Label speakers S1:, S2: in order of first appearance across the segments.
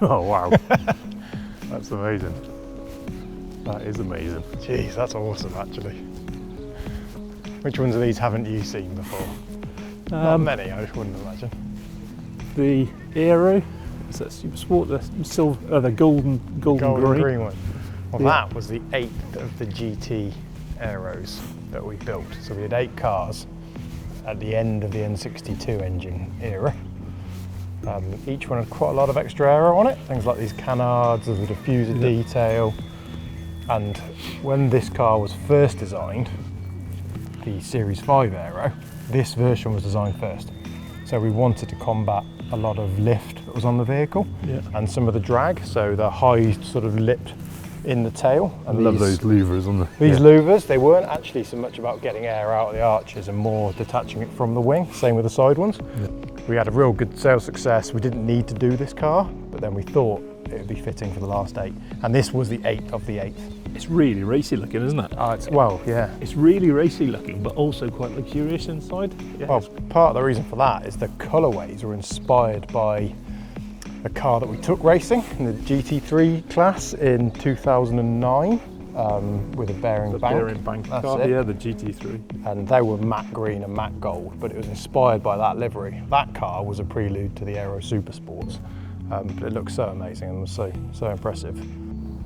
S1: Oh wow, that's amazing. That is amazing.
S2: Jeez, that's awesome actually. Which ones of these haven't you seen before? Not many, I wouldn't imagine.
S1: The Aero, is that Super Sport, the silver, the golden green
S2: one. Well,
S1: yeah.
S2: That was the 8th of the GT Aeros that we built. So we had 8 cars at the end of the N62 engine era. Each one had quite a lot of extra aero on it, things like these canards, the diffuser detail. And when this car was first designed, the Series 5 Aero, this version was designed first. So we wanted to combat a lot of lift that was on the vehicle and some of the drag, so the high sort of lip in the tail.
S1: And I love those louvers on the...
S2: These louvers, they weren't actually so much about getting air out of the arches and more detaching it from the wing, same with the side ones. Yeah. We had a real good sales success. We didn't need to do this car, but then we thought it would be fitting for the last 8. And this was the 8th of the 8th.
S1: It's really racy looking, isn't it?
S2: Well, yeah.
S1: It's really racy looking, but also quite luxurious inside. Yeah.
S2: Well, part of the reason for that is the colourways were inspired by a car that we took racing in the GT3 class in 2009 with a bearing bank.
S1: Bearing bank car, yeah, the GT3.
S2: And they were matte green and matte gold, but it was inspired by that livery. That car was a prelude to the Aero Super Sports, but it looked so amazing and was so impressive.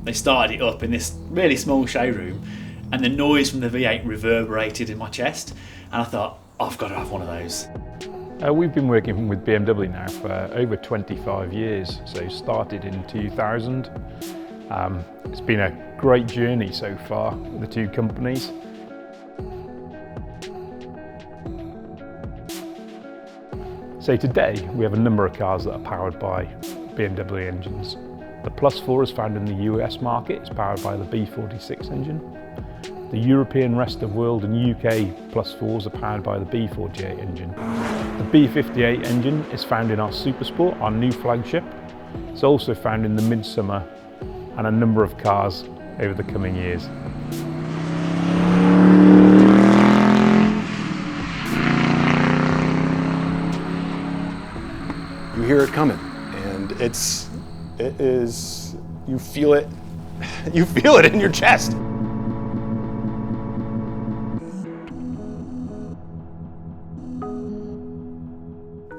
S3: They started it up in this really small showroom, and the noise from the V8 reverberated in my chest, and I thought, I've got to have one of those.
S1: We've been working with BMW now for over 25 years, so started in 2000. It's been a great journey so far with the two companies. So today we have a number of cars that are powered by BMW engines. The Plus 4 is found in the US market, it's powered by the B46 engine. The European, rest of world and UK Plus 4s are powered by the B48 engine. The B58 engine is found in our Super Sport, our new flagship. It's also found in the Midsummer and a number of cars over the coming years.
S4: You hear it coming, and it is, you feel it in your chest.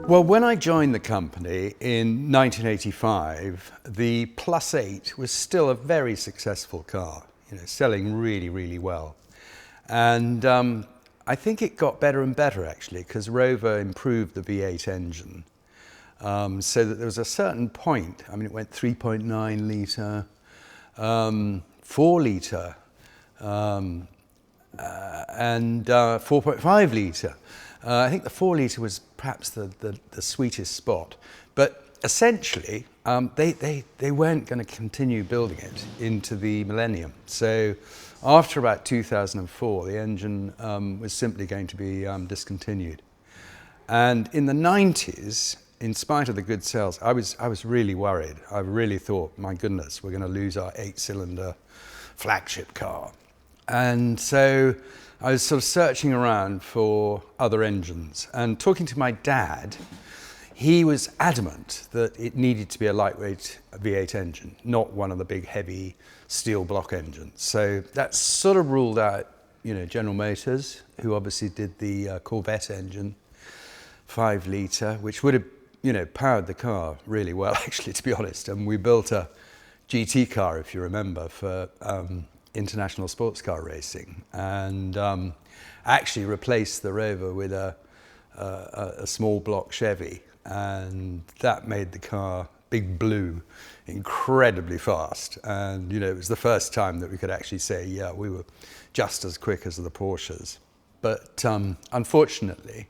S4: Well, when I joined the company in 1985, the Plus 8 was still a very successful car, selling really, really well. And I think it got better and better actually, because Rover improved the V8 engine. So that there was a certain point, it went 3.9 litre, 4 litre, and 4.5 litre. I think the 4 litre was perhaps the sweetest spot, but essentially they weren't going to continue building it into the millennium. So after about 2004, the engine was simply going to be discontinued. And in the 90s, in spite of the good sales, I was really worried. I really thought, my goodness, we're going to lose our 8-cylinder flagship car. And so I was sort of searching around for other engines, and talking to my dad, he was adamant that it needed to be a lightweight V8 engine, not one of the big heavy steel block engines. So that sort of ruled out, General Motors, who obviously did the Corvette engine, 5 litre, which would have powered the car really well, actually, to be honest. And we built a GT car, if you remember, for international sports car racing, and actually replaced the Rover with a small block Chevy, and that made the car, Big Blue, incredibly fast. And it was the first time that we could actually say, yeah, we were just as quick as the Porsches. But unfortunately,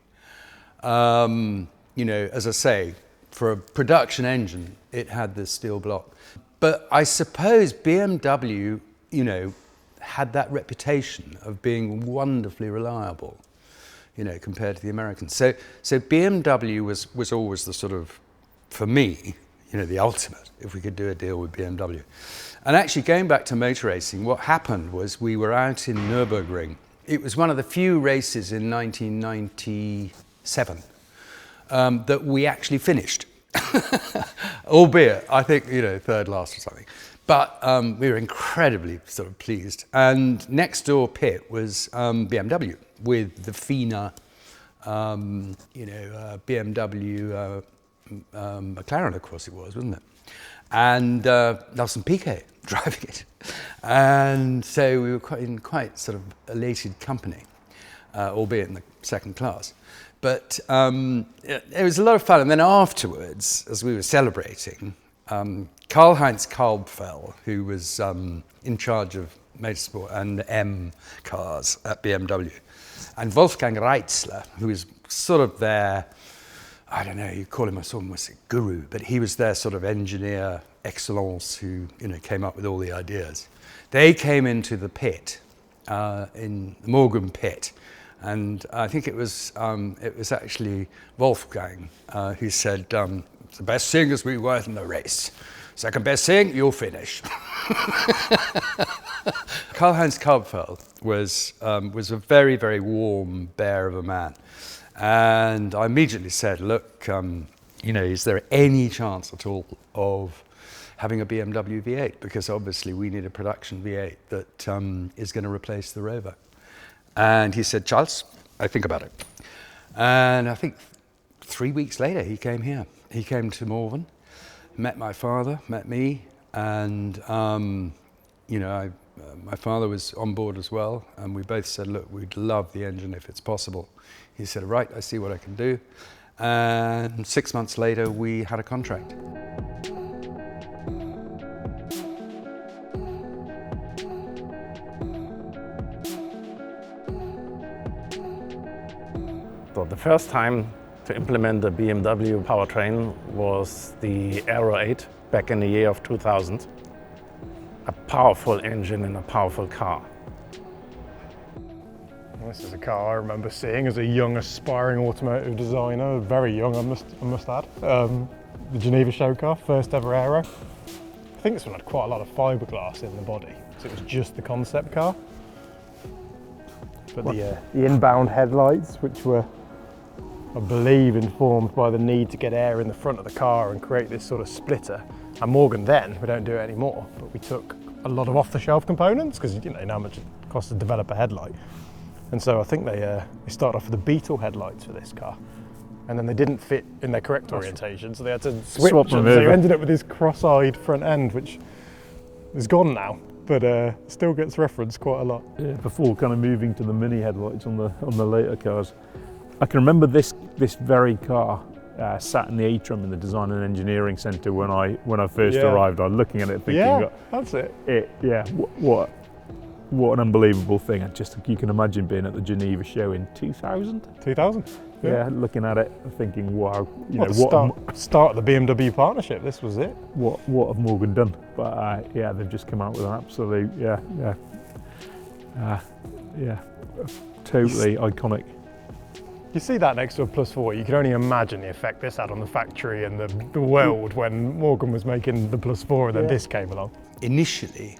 S4: as I say, for a production engine, it had this steel block. But I suppose BMW, had that reputation of being wonderfully reliable, compared to the Americans. So BMW was always the sort of, for me, the ultimate, if we could do a deal with BMW. And actually, going back to motor racing, what happened was we were out in Nürburgring. It was one of the few races in 1997 that we actually finished. albeit I think, you know, third last or something. But we were incredibly sort of pleased. And next door pit was BMW with the FINA, BMW McLaren, of course it was, wasn't it? And Nelson Piquet driving it. And so we were in quite sort of elated company, albeit in the second class. But it was a lot of fun. And then afterwards, as we were celebrating, Karl-Heinz Kalbfell, who was in charge of motorsport and M cars at BMW, and Wolfgang Reitzler, who was sort of their, I don't know, you call him almost a guru, but he was their sort of engineer excellence who, you know, came up with all the ideas. They came into the pit, in the Morgan pit, and I think it was actually Wolfgang who said, the best thing is we were in the race. Second best thing, you'll finish. Karl-Heinz Kalbfell was a very, very warm bear of a man. And I immediately said, look, you know, is there any chance at all of having a BMW V8? Because obviously we need a production V8 that is going to replace the Rover. And he said, Charles, I think about it. And I think 3 weeks later, he came here. He came to Morgan, met my father, met me, and you know, my father was on board as well, and we both said, look, we'd love the engine if it's possible. He said, right, I see what I can do. And 6 months later, we had a contract.
S5: So the first time to implement the BMW powertrain was the Aero 8 back in the year of 2000. A powerful engine in a powerful car.
S2: This is a car I remember seeing as a young aspiring automotive designer, very young I must add. The Geneva show car, first ever Aero. I think this one had quite a lot of fiberglass in the body, so it was just the concept car. But the inbound headlights, which were, I believe, informed by the need to get air in the front of the car and create this sort of splitter. And Morgan then, we don't do it anymore, but we took a lot of off-the-shelf components because you know how much it costs to develop a headlight. And so I think they started off with the Beetle headlights for this car. And then they didn't fit in their correct orientation, so they had to swap them. So you ended up with this cross-eyed front end, which is gone now, but still gets referenced quite a lot.
S1: Yeah, before kind of moving to the mini headlights on the later cars. I can remember this very car sat in the atrium in the Design and Engineering Centre when I first arrived. I was looking at it thinking,
S2: yeah, that's it.
S1: What an unbelievable thing. You can imagine being at the Geneva show in 2000?
S2: 2000?
S1: Yeah, looking at it thinking, wow,
S2: start of the BMW partnership, this was it.
S1: What have Morgan done? But yeah, they've just come out with an absolute, totally iconic.
S2: You see that next to a Plus 4, you can only imagine the effect this had on the factory and the world when Morgan was making the Plus 4 and then this came along.
S4: Initially,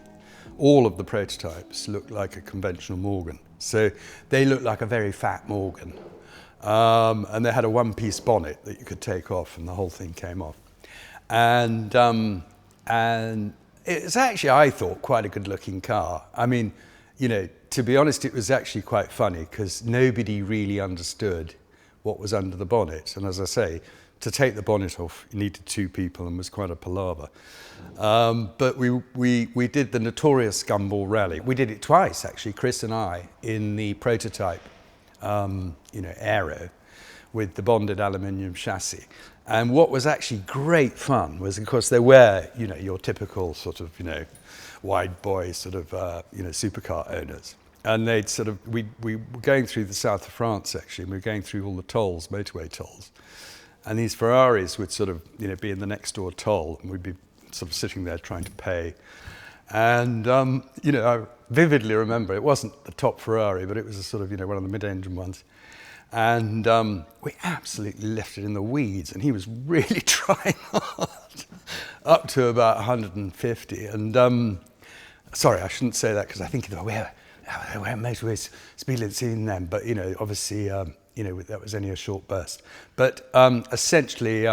S4: all of the prototypes looked like a conventional Morgan. So they looked like a very fat Morgan. And they had a one-piece bonnet that you could take off and the whole thing came off. And it's actually, I thought, quite a good-looking car. I mean, you know, to be honest, it was actually quite funny because nobody really understood what was under the bonnet. And as I say, to take the bonnet off, you needed two people and was quite a palaver. But we did the notorious Gumball Rally. We did it twice, actually, Chris and I, in the prototype, Aero, with the bonded aluminium chassis. And what was actually great fun was, of course, there were, you know, your typical sort of, you know, wide boy sort of, supercar owners. And they'd sort of, we were going through the south of France, actually, and we were going through all the tolls, motorway tolls. And these Ferraris would sort of, you know, be in the next door toll, and we'd be sort of sitting there trying to pay. And, I vividly remember, it wasn't the top Ferrari, but it was a sort of, you know, one of the mid-engine ones. And we absolutely left it in the weeds, and he was really trying hard, up to about 150. And sorry, I shouldn't say that because I think we're motorway speed limits in them, but you know, obviously, that was only a short burst. But essentially,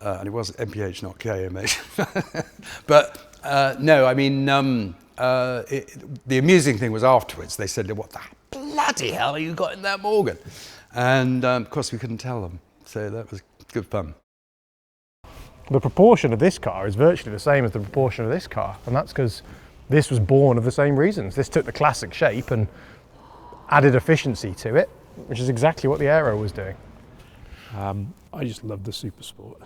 S4: and it was MPH, not KMH. But no, I mean, the amusing thing was afterwards, they said, what the bloody hell have you got in that Morgan? And of course we couldn't tell them, so that was good fun.
S2: The proportion of this car is virtually the same as the proportion of this car, and that's because this was born of the same reasons. This took the classic shape and added efficiency to it, which is exactly what the Aero was doing.
S1: I just love the Super Sport.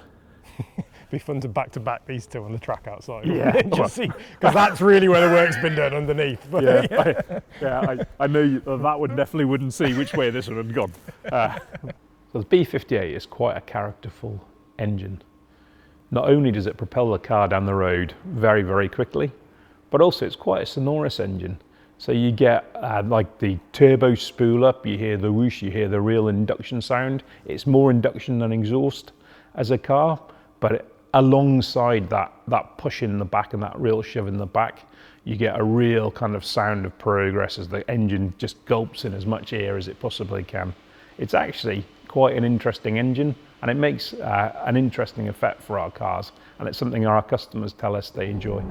S2: It'd be fun to back these two on the track outside.
S1: Yeah,
S2: just see, because that's really where the work's been done underneath. But
S1: I know that one definitely wouldn't see which way this one had gone. So the B58 is quite a characterful engine. Not only does it propel the car down the road very, very quickly, but also it's quite a sonorous engine. So you get like the turbo spool up, you hear the whoosh, you hear the real induction sound. It's more induction than exhaust as a car, but alongside that push in the back and that real shove in the back, you get a real kind of sound of progress as the engine just gulps in as much air as it possibly can. It's actually quite an interesting engine, and it makes an interesting effect for our cars, and it's something our customers tell us they enjoy.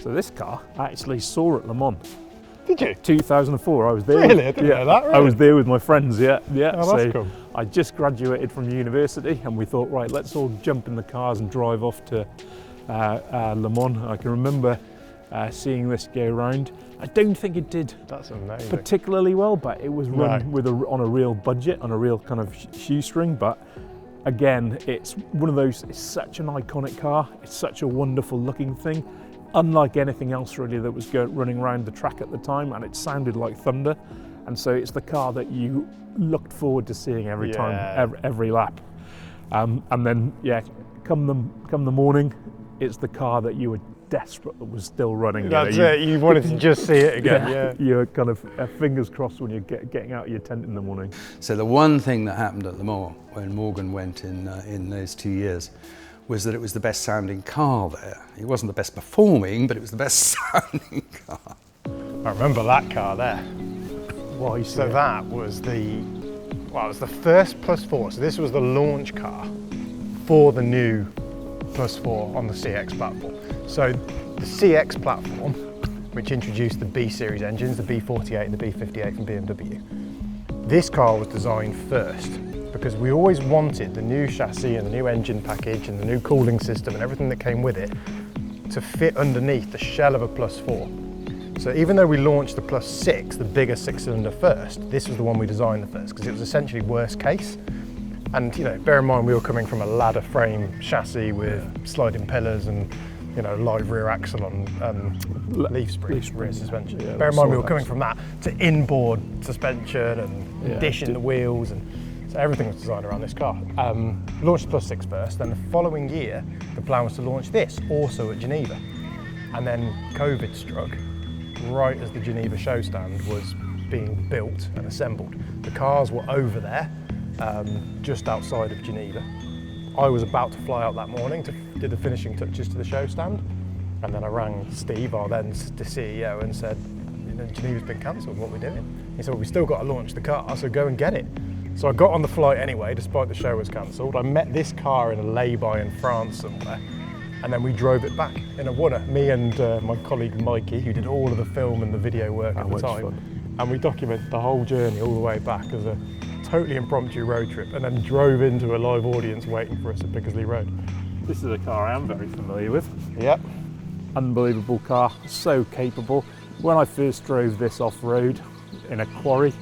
S1: So this car I actually saw at Le Mans.
S2: Did you?
S1: 2004, I was there.
S2: Really? I didn't know that, really?
S1: I was there with my friends, yeah.
S2: Oh, that's cool.
S1: I just graduated from university and we thought, right, let's all jump in the cars and drive off to Le Mans. I can remember seeing this go round. I don't think it did
S2: That's amazing.
S1: particularly well, but it was run on a real budget, on a real kind of shoestring. But again, it's one of those, it's such an iconic car. It's such a wonderful looking thing. Unlike anything else really that was running around the track at the time, and it sounded like thunder, and so it's the car that you looked forward to seeing every time, every lap. And then come the morning, it's the car that you were desperate that was still running.
S2: That's it, you wanted to just see it again.
S1: You're kind of fingers crossed when you're getting out of your tent in the morning.
S4: So the one thing that happened at Le Mans when Morgan went in those 2 years was that it was the best sounding car there. It wasn't the best performing, but it was the best sounding car.
S2: I remember that car there.
S1: Why?
S2: So that was it was the first Plus 4. So this was the launch car for the new Plus 4 on the CX platform. So the CX platform, which introduced the B series engines, the B48 and the B58 from BMW, this car was designed first, because we always wanted the new chassis and the new engine package and the new cooling system and everything that came with it to fit underneath the shell of a Plus 4. So even though we launched the Plus 6, the bigger 6-cylinder first, this was the one we designed the first, because it was essentially worst case. And bear in mind we were coming from a ladder frame chassis with sliding pillars and live rear axle on leaf spring rear suspension.
S1: Yeah,
S2: bear in mind we were coming from that to inboard suspension and dish in the wheels, and so everything was designed around this car. Launched the Plus 6 first, then the following year the plan was to launch this also at Geneva, and then COVID struck right as the Geneva show stand was being built and assembled. The cars were over there, just outside of Geneva. I was about to fly out that morning to do the finishing touches to the show stand, and then I rang Steve, our then the CEO, and said, Geneva's been cancelled, what are we doing? He said, well, we still got to launch the car, so go and get it. So I got on the flight anyway, despite the show was cancelled. I met this car in a lay-by in France somewhere, and then we drove it back in a Wunner, me and my colleague Mikey, who did all of the film and the video work at the time. Fun. And we documented the whole journey all the way back as a totally impromptu road trip, and then drove into a live audience waiting for us at Bickersley Road.
S1: This is a car I am very familiar with.
S2: Yep.
S1: Unbelievable car, so capable. When I first drove this off-road in a quarry,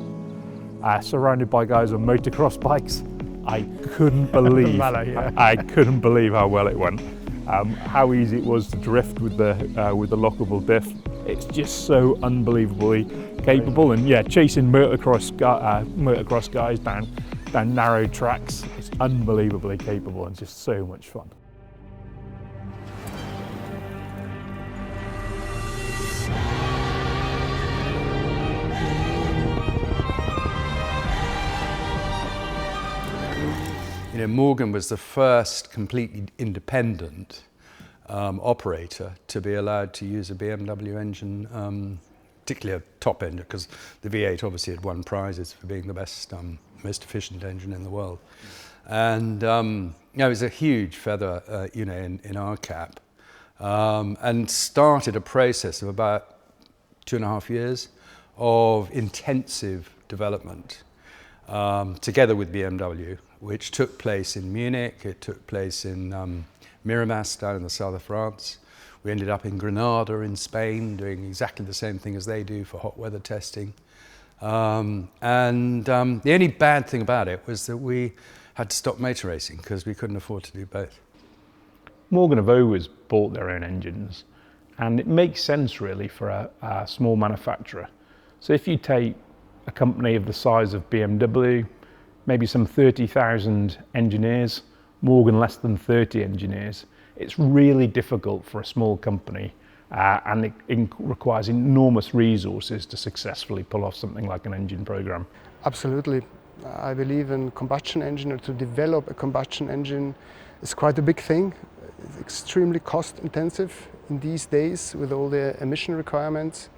S1: surrounded by guys on motocross bikes, I couldn't believe I couldn't believe how well it went. How easy it was to drift with the lockable diff. It's just so unbelievably capable, and chasing motocross guys down narrow tracks. It's unbelievably capable and just so much fun.
S4: Morgan was the first completely independent operator to be allowed to use a BMW engine, particularly a top engine, because the V8 obviously had won prizes for being the best, most efficient engine in the world. And it was a huge feather, in our cap, and started a process of about 2.5 years of intensive development together with BMW, which took place in Munich, it took place in Miramas down in the south of France. We ended up in Granada in Spain doing exactly the same thing as they do for hot weather testing. The only bad thing about it was that we had to stop motor racing because we couldn't afford to do both.
S1: Morgan have always bought their own engines, and it makes sense really for a small manufacturer. So if you take a company of the size of BMW, maybe some 30,000 engineers, Morgan less than 30 engineers, it's really difficult for a small company and it requires enormous resources to successfully pull off something like an engine program.
S6: Absolutely. I believe in combustion engine, or to develop a combustion engine is quite a big thing. It's extremely cost intensive in these days with all the emission requirements.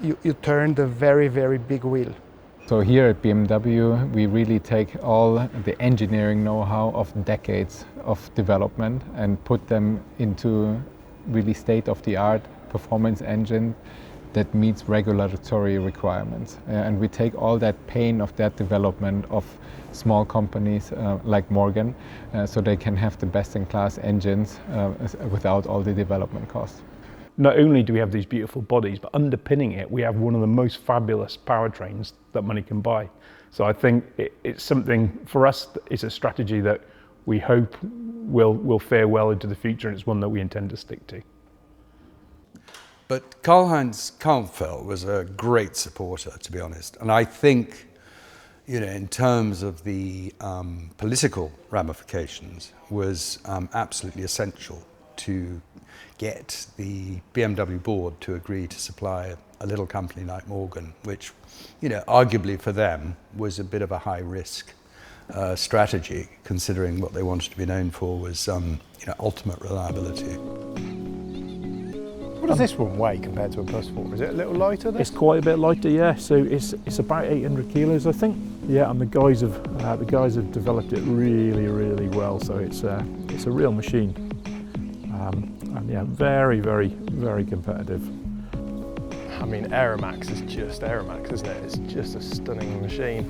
S6: You turn the very, very big wheel.
S7: So here at BMW, we really take all the engineering know-how of decades of development and put them into really state-of-the-art performance engine that meets regulatory requirements. And we take all that pain of that development of small companies like Morgan, so they can have the best-in-class engines without all the development costs.
S1: Not only do we have these beautiful bodies, but underpinning it, we have one of the most fabulous powertrains that money can buy. So I think it's something, for us, it's a strategy that we hope will fare well into the future, and it's one that we intend to stick to.
S4: But Karl-Heinz Kampfeld was a great supporter, to be honest. And I think, in terms of the political ramifications, was absolutely essential to get the BMW board to agree to supply a little company like Morgan, which, arguably for them was a bit of a high-risk strategy, considering what they wanted to be known for was, ultimate reliability.
S2: What does this one weigh compared to a Plus 4? Is it a little lighter then?
S1: It's quite a bit lighter, yeah. So it's about 800 kilos, I think. Yeah, and the guys have developed it really, really well. So it's a real machine. And yeah, very, very, very competitive.
S2: I mean, Aeromax is just Aeromax, isn't it? It's just a stunning machine.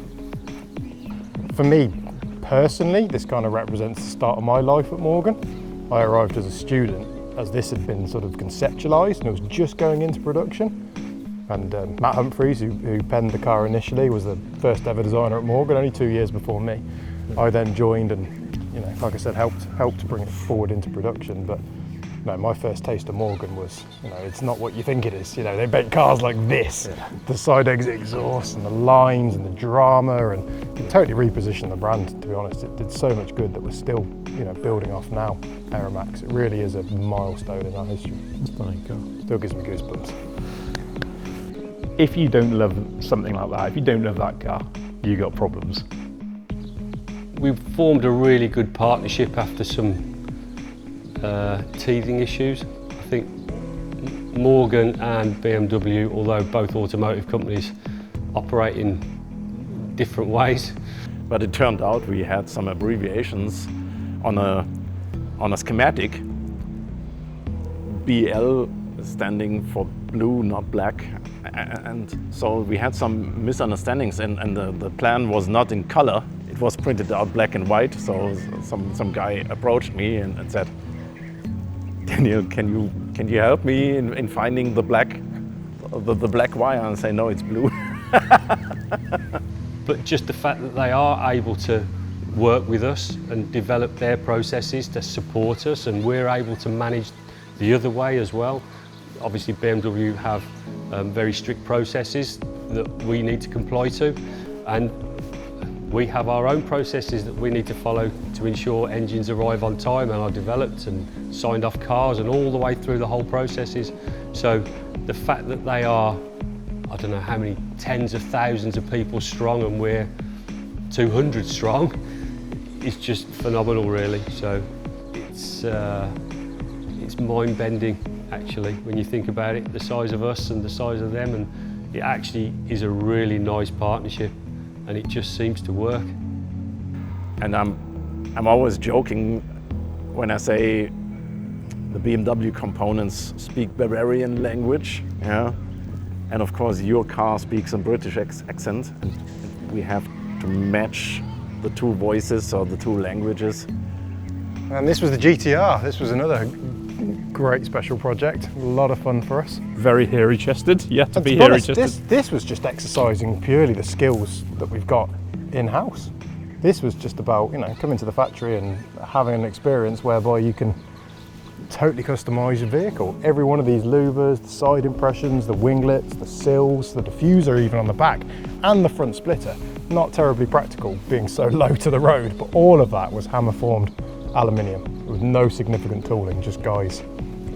S2: For me, personally, this kind of represents the start of my life at Morgan. I arrived as a student as this had been sort of conceptualised and it was just going into production. And Matt Humphreys, who penned the car initially, was the first ever designer at Morgan, only 2 years before me. I then joined and, like I said, helped bring it forward into production. But no, my first taste of Morgan was, it's not what you think it is. They make cars like this, the side exit exhaust and the lines and the drama, and it totally repositioned the brand, to be honest. It did so much good that we're still, building off now. Aeromax, it really is a milestone in our history.
S1: Stunning car.
S2: Still gives me goosebumps.
S1: If you don't love something like that, if you don't love that car, you got problems.
S8: We've formed a really good partnership after some teething issues. I think Morgan and BMW, although both automotive companies, operate in different ways.
S5: But it turned out we had some abbreviations on a schematic. BL standing for blue, not black. And so we had some misunderstandings, and the plan was not in color. It was printed out black and white. So some guy approached me and said, Daniel, can you help me in finding the black wire? And I say, no, it's blue.
S8: But just the fact that they are able to work with us and develop their processes to support us, and we're able to manage the other way as well. Obviously BMW have very strict processes that we need to comply to, and we have our own processes that we need to follow to ensure engines arrive on time and are developed and signed off cars and all the way through the whole processes. So the fact that they are, I don't know how many tens of thousands of people strong and we're 200 strong, is just phenomenal really. So it's it's mind-bending actually when you think about it, the size of us and the size of them, and it actually is a really nice partnership, and it just seems to work.
S5: And I'm always joking when I say the BMW components speak Bavarian language, yeah, and of course your car speaks a British accent, and we have to match the two voices or the two languages.
S2: And this was the GTR. This was another great special project. A lot of fun for us.
S1: Very hairy-chested. You have to
S2: And
S1: be
S2: to be honest,
S1: hairy-chested.
S2: this was just exercising purely the skills that we've got in-house. This was just about, you know, coming to the factory and having an experience whereby you can totally customise your vehicle. Every one of these louvers, the side impressions, the winglets, the sills, the diffuser even on the back, and the front splitter. Not terribly practical being so low to the road, but all of that was hammer formed aluminium with no significant tooling, just guys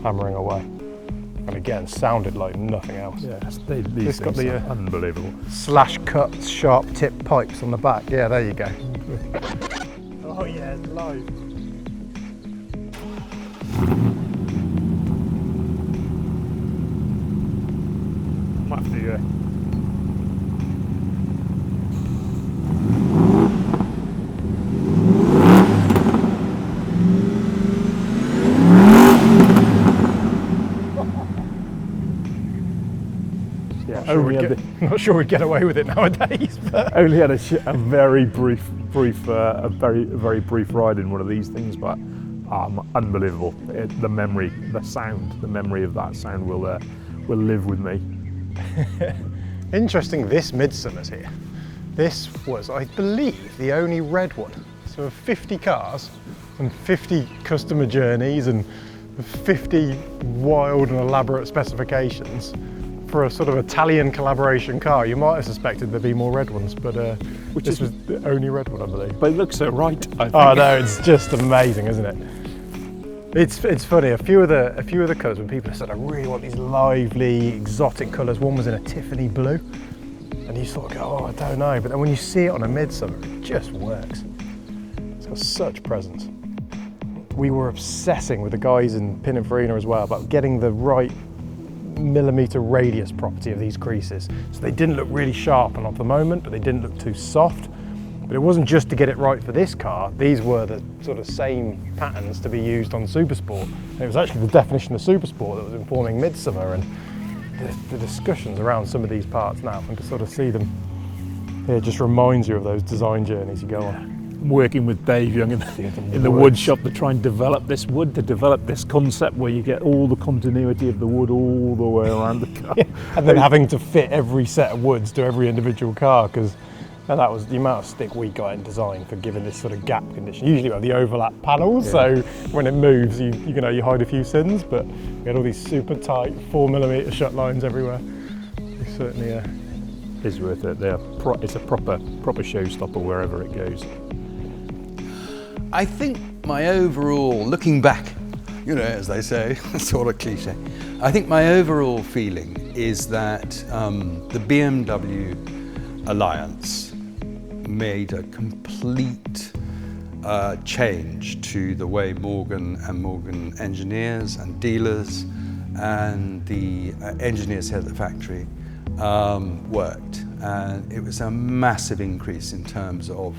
S2: hammering away. And again, sounded like nothing else.
S1: Yeah,
S2: This got the
S1: unbelievable.
S2: slash cut sharp tip pipes on the back. Yeah, there you go. Oh yeah, it's live.
S1: Might have to
S2: I'm not sure we'd get away with it nowadays. But
S1: only had a very brief ride in one of these things, but unbelievable. The memory, the memory of that sound will live with me.
S2: interesting, this Midsummer's here. This was, I believe, the only red one. So of 50 cars and 50 customer journeys and 50 wild and elaborate specifications for a sort of Italian collaboration car, you might have suspected there'd be more red ones, but this was the only red one, I believe.
S1: But it looks so right, I think.
S2: Oh no, it's just amazing, isn't it? It's funny, a few of the colours, when people have said, I really want these lively, exotic colours, one was in a Tiffany blue, and you sort of go, oh, I don't know, but then when you see it on a Midsummer, it just works. It's got such presence. We were obsessing with the guys in Pininfarina as well about getting the right millimetre radius property of these creases. So they didn't look really sharp and off the moment, but they didn't look too soft. But it wasn't just to get it right for this car, these were the sort of same patterns to be used on Supersport. And it was actually the definition of Supersport that was informing Midsummer, and the discussions around some of these parts now, and to sort of see them here just reminds you of those design journeys you go on.
S1: I'm working with Dave Young in the wood shop to try and develop this wood, to develop this concept where you get all the continuity of the wood all the way around the car.
S2: And then having to fit every set of woods to every individual car, because that was the amount of stick we got in design for giving this sort of gap condition. Usually we have the overlap panels, so when it moves, you hide a few sins, but we had all these super tight 4mm shut lines everywhere. It certainly
S1: is worth it. It's a proper showstopper wherever it goes.
S4: I think my overall, looking back, you know, as they say, sort of cliche, I think my overall feeling is that the BMW Alliance made a complete change to the way Morgan and Morgan engineers and dealers and the engineers here at the factory worked. And it was a massive increase in terms of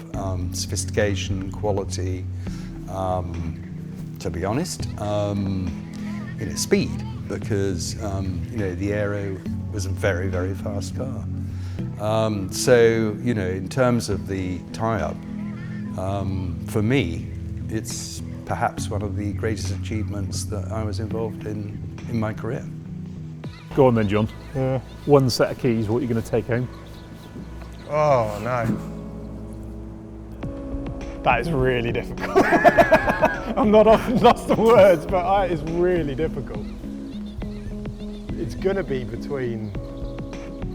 S4: sophistication, quality, to be honest, speed, because the Aero was a very, very fast car. So in terms of the tie-up, for me, it's perhaps one of the greatest achievements that I was involved in my career.
S1: Go on then, John.
S2: Yeah.
S1: One set of keys, what are you going to take home?
S2: Oh no. That is really difficult. I'm not often lost for words, but it is really difficult. It's going to be between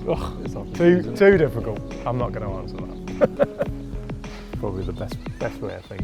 S2: too difficult. I'm not going to answer that.
S1: Probably the best way, I think.